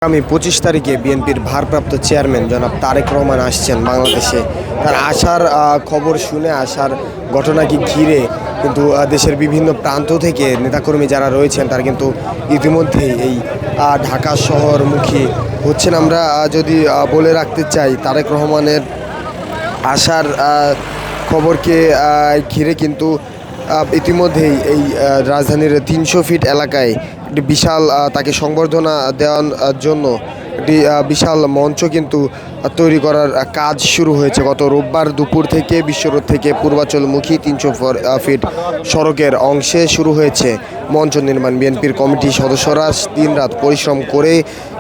আগামী ২৫ তারিখে বিএনপির ভারপ্রাপ্ত চেয়ারম্যান জনাব তারেক রহমান আসছেন বাংলাদেশে। তার আসার খবর শুনে আসার ঘটনাকে ঘিরে কিন্তু দেশের বিভিন্ন প্রান্ত থেকে নেতাকর্মী যারা রয়েছেন তারা কিন্তু ইতিমধ্যেই এই ঢাকা শহরমুখী হচ্ছেন। আমরা যদি বলে রাখতে চাই, তারেক রহমানের আসার খবরকে ঘিরে কিন্তু ইতিমধ্যেই এই রাজধানীর ৩০০ ফিট এলাকায় একটি বিশাল তাকে সংবর্ধনা দেওয়ার জন্য একটি বিশাল মঞ্চ কিন্তু তৈরি করার কাজ শুরু হয়েছে। গত রোববার দুপুর থেকে বিশ্ব রোড থেকে পূর্বাঞ্চলমুখী ৩০০ ফিট সড়কের অংশে শুরু হয়েছে মঞ্চ নির্মাণ। বিএনপির কমিটির সদস্যরা দিনরাত পরিশ্রম করে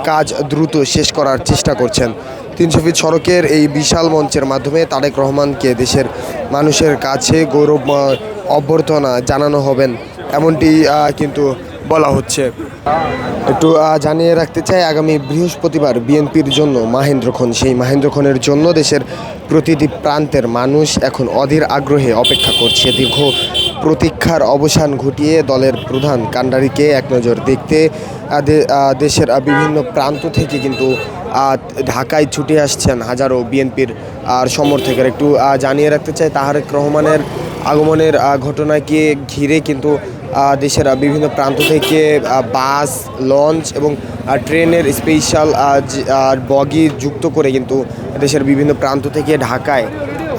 কাজ দ্রুত শেষ করার চেষ্টা করছেন। ৩০০ ফিট সড়কের এই বিশাল মঞ্চের মাধ্যমে তারেক রহমানকে দেশের মানুষের কাছে গৌরবময় অভ্যর্থনা জানানো হবেন, এমনটি কিন্তু বলা হচ্ছে। একটু জানিয়ে রাখতে চাই, আগামী বৃহস্পতিবার বিএনপির জন্য মাহেন্দ্রক্ষণ, সেই মাহেন্দ্রক্ষণের জন্য দেশের প্রতিটি প্রান্তের মানুষ এখন অধীর আগ্রহে অপেক্ষা করছে। দীর্ঘ প্রতীক্ষার অবসান ঘটিয়ে দলের প্রধান কান্ডারিকে এক নজর দেখতে দেশের বিভিন্ন প্রান্ত থেকে কিন্তু ঢাকায় ছুটে আসছেন হাজারো বিএনপির সমর্থকের। একটু জানিয়ে রাখতে চাই, তারেক রহমানের আগমনের ঘটনাকে ঘিরে কিন্তু দেশের বিভিন্ন প্রান্ত থেকে বাস, লঞ্চ এবং ট্রেনের স্পেশাল বগি যুক্ত করে কিন্তু দেশের বিভিন্ন প্রান্ত থেকে ঢাকায়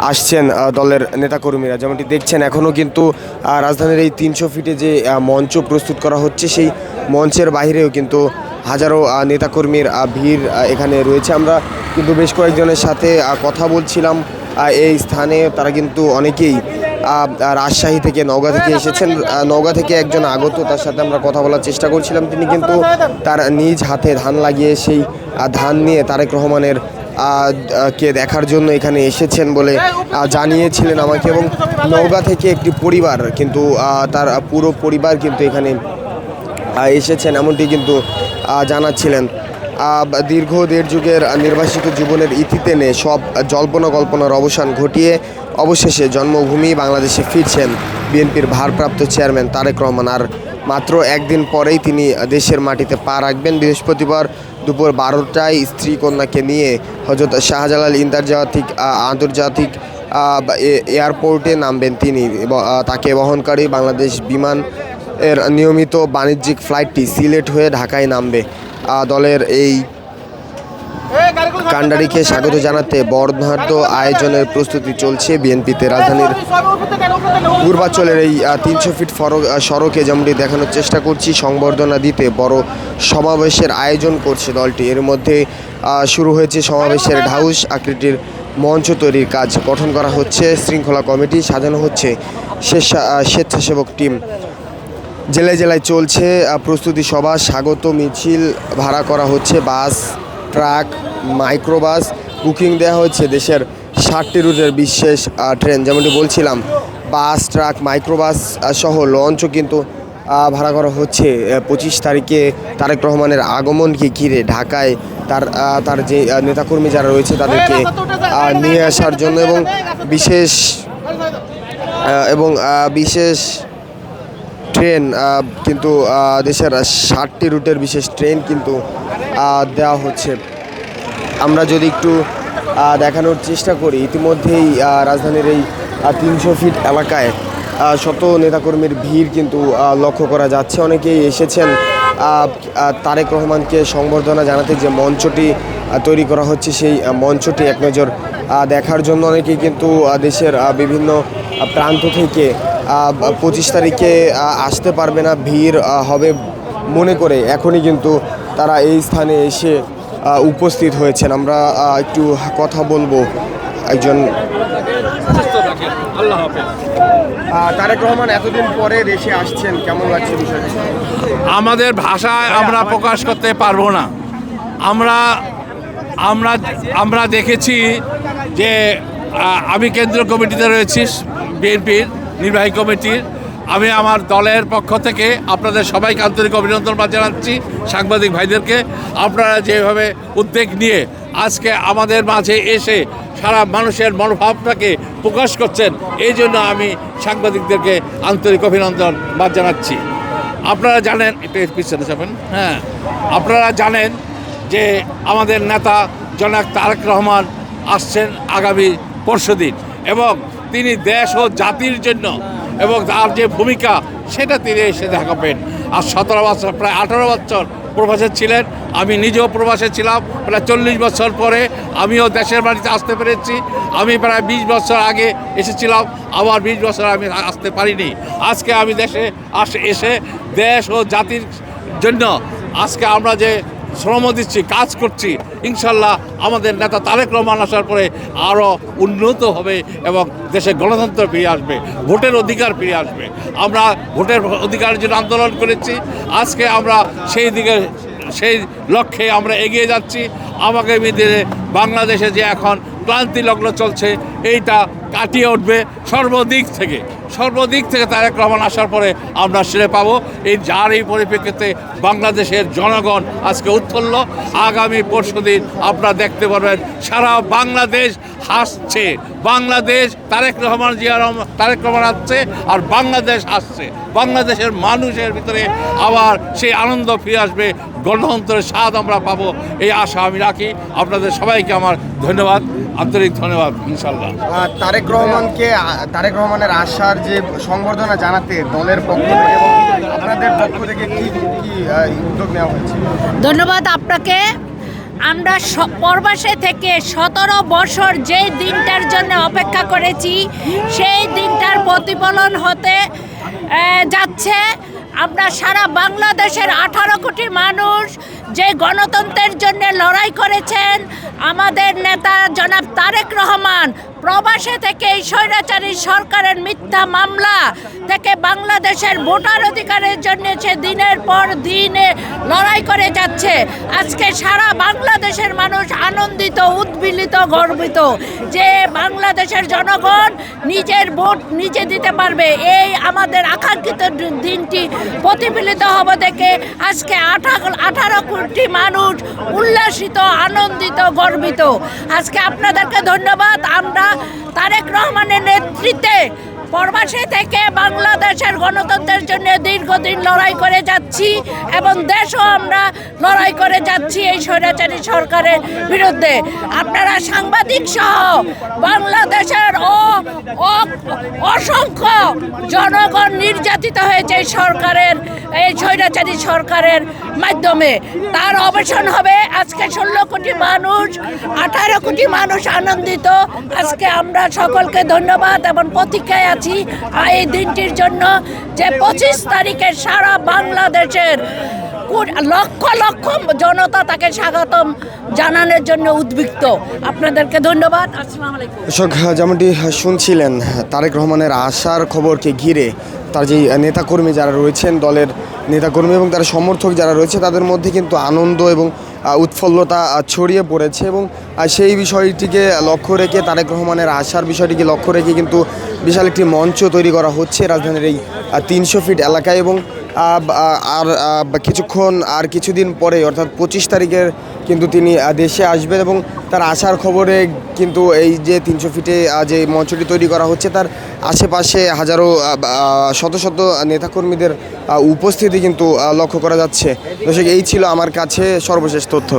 আসছেন দলের নেতাকর্মীরা। যেমনটি দেখছেন, এখনও কিন্তু রাজধানীর এই ৩০০ ফিটে যে মঞ্চ প্রস্তুত করা হচ্ছে, সেই মঞ্চের বাইরেও কিন্তু হাজারো নেতাকর্মীর ভিড় এখানে রয়েছে। আমরা কিন্তু বেশ কয়েকজনের সাথে কথা বলছিলাম এই স্থানে। তারা কিন্তু অনেকেই রাজশাহী থেকে, নওগাঁ থেকে এসেছেন। নওগাঁ থেকে একজন আগত, তার সাথে আমরা কথা বলার চেষ্টা করছিলাম। তিনি কিন্তু তার নিজ হাতে ধান লাগিয়ে সেই ধান নিয়ে তারেক রহমানের কে দেখার জন্য এখানে এসেছেন বলে জানিয়েছিলেন আমাকে। এবং নওগাঁ থেকে একটি পরিবার কিন্তু তার পুরো পরিবার কিন্তু এখানে এসেছেন, এমনটি কিন্তু জানাচ্ছিলেন। দীর্ঘ দেড় যুগের নির্বাসিত জীবনের ইতি টেনে সব জল্পনা কল্পনার অবসান ঘটিয়ে অবশেষে জন্মভূমি বাংলাদেশে ফিরছেন বিএনপির ভারপ্রাপ্ত চেয়ারম্যান তারেক রহমান। আর মাত্র একদিন পরেই তিনি দেশের মাটিতে পা রাখবেন। বৃহস্পতিবার দুপুর 12টায় স্ত্রী কন্যাকে নিয়ে হযরত শাহজালাল আন্তর্জাতিক এয়ারপোর্টে নামবেন তিনি। তাকে বহনকারী বাংলাদেশ বিমান এর নিয়মিত বাণিজ্যিক ফ্লাইটটি সিলেট হয়ে ঢাকায় নামবে। দলের এই কান্ডারিকে স্বাগত জানাতে বর্ণাঢ্য আয়োজনের প্রস্তুতি চলছে বিএনপিতে। রাজধানীর পূর্বাঞ্চলের এই ৩০০ ফিট সড়কে যেমনটি দেখানোর চেষ্টা করছি, সংবর্ধনা দিতে বড় সমাবেশের আয়োজন করছে দলটি। এর মধ্যে শুরু হয়েছে সমাবেশের ঢাউস আকৃতির মঞ্চ তৈরির কাজ। গঠন করা হচ্ছে শৃঙ্খলা কমিটি, সাজানো হচ্ছে স্বেচ্ছাসেবক টিম। জেলায় জেলায় চলছে প্রস্তুতি সভা, স্বাগত মিছিল ভাড়া করা হচ্ছে, বাস, ট্রাক, মাইক্রোবাস বুকিং দেওয়া হচ্ছে দেশের 60টি রুটের বিশেষ ট্রেন। যেমনটি বলছিলাম, বাস, ট্রাক, মাইক্রোবাস সহ লঞ্চও কিন্তু ভাড়া করা হচ্ছে 25 তারিখে তারেক রহমানের আগমনকে ঘিরে ঢাকায় তার যে নেতাকর্মী যারা রয়েছে তাদেরকে নিয়ে আসার জন্য। এবং বিশেষ ট্রেন কিন্তু দেশের 60টি রুটের বিশেষ ট্রেন কিন্তু দেওয়া হচ্ছে। আমরা যদি একটু দেখানোর চেষ্টা করি, ইতিমধ্যেই রাজধানীর এই ৩০০ ফিট এলাকায় শত নেতাকর্মীর ভিড় কিন্তু লক্ষ্য করা যাচ্ছে। অনেকেই এসেছেন তারেক রহমানকে সংবর্ধনা জানাতে যে মঞ্চটি তৈরি করা হচ্ছে, সেই মঞ্চটি এক নজর দেখার জন্য। অনেকেই কিন্তু দেশের বিভিন্ন প্রান্ত থেকে 25 তারিখে আসতে পারবে না, ভিড় হবে মনে করে এখনই কিন্তু তারা এই স্থানে এসে উপস্থিত হয়েছেন। আমরা একটু কথা বলবো একজন। তারেক রহমান এতদিন পরে দেশে আসছেন, কেমন লাগছে বিষয়টা? আমাদের ভাষায় আমরা প্রকাশ করতে পারবো না। আমরা দেখেছি যে আমি কেন্দ্রীয় কমিটিতে রয়েছি, বিএনপির নির্বাহী কমিটির। আমি আমার দলের পক্ষ থেকে আপনাদের সবাইকে আন্তরিক অভিনন্দন জানাচ্ছি, সাংবাদিক ভাইদেরকে। আপনারা যেভাবে উদ্যোগ নিয়ে আজকে আমাদের মাঝে এসে সারা মানুষের মনোভাবটাকে প্রকাশ করছেন, এই জন্য আমি সাংবাদিকদেরকে আন্তরিক অভিনন্দন জানাচ্ছি। আপনারা জানেন, এটা পিছনে যাবেন, আপনারা জানেন যে আমাদের নেতা জনাব তারেক রহমান আসছেন আগামী পরশুদিন, এবং তিনি দেশ ও জাতির জন্য এবং তার যে ভূমিকা সেটা তিনি এসে দেখাবেন। আর 17 বছর, প্রায় 18 বছর প্রবাসে ছিলেন, আমি নিজেও প্রবাসে ছিলাম। প্রায় 40 বছর পরে আমিও দেশের বাড়িতে আসতে পেরেছি। আমি প্রায় 20 বছর আগে এসেছিলাম, আবার 20 বছর আমি আসতে পারিনি। আজকে আমি দেশে এসে দেশ ও জাতির জন্য আজকে আমরা যে শ্রম দিচ্ছি, কাজ করছি, ইনশাল্লাহ আমাদের নেতা তারেক রহমান আসার পরে আরও উন্নত হবে এবং দেশে গণতন্ত্র ফিরে আসবে, ভোটের অধিকার ফিরে আসবে। আমরা ভোটের অধিকারের জন্য আন্দোলন করেছি, আজকে আমরা সেই লক্ষ্যে আমরা এগিয়ে যাচ্ছি। আগামী দিনে বাংলাদেশে যে এখন ক্লান্তি লগ্ন চলছে, এইটা কাটিয়ে উঠবে সর্বদিক থেকে তারেক রহমান আসার পরে আমরা সেরে পাবো। যার এই পরিপ্রেক্ষিতে বাংলাদেশের জনগণ আজকে উৎফুল্ল। আগামী পরশুদিন আপনারা দেখতে পারবেন সারা বাংলাদেশ হাসছে। বাংলাদেশ তারেক রহমান আসছে, আর বাংলাদেশ আসছে। বাংলাদেশের মানুষের ভিতরে আবার সেই আনন্দ ফিরে আসবে, গণতন্ত্রের স্বাদ আমরা পাবো, এই আশা আমি রাখি। আপনাদের সবাইকে আমার ধন্যবাদ, আন্তরিক ধন্যবাদ। ইনশাল্লাহ তারেক রহমানের আসার যে সংবর্ধনা জানাতে দলের পক্ষ থেকে এবং আপনাদের পক্ষ থেকে কি উদ্যোগ নেওয়া হয়েছে? ধন্যবাদ আপনাকে। আমরা প্রবাসে থেকে 17 বছর যেই দিনটার জন্য অপেক্ষা করেছি, সেই দিনটার প্রতিফলন হতে যাচ্ছে। আমরা সারা বাংলাদেশের 18 কোটি মানুষ যে গণতন্ত্রের জন্য লড়াই করেছেন, আমাদের নেতা জনাব তারেক রহমান প্রবাসে থেকে এই স্বৈরাচারী সরকারের মিথ্যা মামলা থেকে বাংলাদেশের ভোটার অধিকারের জন্য সে দিনের পর দিনে লড়াই করে যাচ্ছে। আজকে সারা বাংলাদেশের মানুষ আনন্দিত, উদ্বেলিত, গর্বিত যে বাংলাদেশের জনগণ নিজের ভোট নিজে দিতে পারবে। এই আমাদের আকাঙ্ক্ষিত দিনটি প্রতিফলিত হবে দেখে আজকে 18 কোটি মানুষ উল্লাসিত, আনন্দিত, গর্বিত। আজকে আপনাদেরকে ধন্যবাদ। আমরা তারেক রহমানের নেতৃত্বে প্রবাসী থেকে বাংলাদেশের গণতন্ত্রের জন্য দীর্ঘদিন লড়াই করে যাচ্ছি এবং দেশও আমরা লড়াই করে যাচ্ছি এই স্বৈরাচারী সরকারের বিরুদ্ধে। আপনারা সাংবাদিক সহ বাংলাদেশের অসংখ্য জনগণ নির্যাতিত হয়েছে এই স্বৈরাচারী সরকারের মাধ্যমে। তার অবসান হবে। আজকে 16 কোটি মানুষ, 18 কোটি মানুষ আনন্দিত। আজকে আমরা সকলকে ধন্যবাদ এবং প্রতীক্ষায় আছি এই দিনটির জন্য, যে 25 তারিখে সারা বাংলাদেশের লক্ষ লক্ষ জনতা তাকে স্বাগতম জানানোর জন্য উদ্বিগ্ন। আপনাদেরকে ধন্যবাদ। আসসালামু আলাইকুম। দর্শক, যেমনটি শুনছিলেন, তারেক রহমানের আসার খবরকে ঘিরে তার যে নেতাকর্মী যারা রয়েছেন, দলের নেতাকর্মী এবং তার সমর্থক যারা রয়েছে, তাদের মধ্যে কিন্তু আনন্দ এবং উৎফুল্লতা ছড়িয়ে পড়েছে। এবং সেই বিষয়টিকে লক্ষ্য রেখে, তারেক রহমানের আসার বিষয়টিকে লক্ষ্য রেখে কিন্তু বিশাল একটি মঞ্চ তৈরি করা হচ্ছে রাজধানীর এই 300 ফিট এলাকায়। এবং কিছুদিন পরে অর্থাৎ 25 তারিখের কিন্তু তিনি দেশে আসবেন এবং তার আসার খবরে কিন্তু এই যে 300 ফিটে যে মঞ্চটি তৈরি করা হচ্ছে, তার আশেপাশে শত শত নেতাকর্মীদের উপস্থিতি কিন্তু লক্ষ্য করা যাচ্ছে। দর্শক, এই ছিল আমার কাছে সর্বশেষ তথ্য।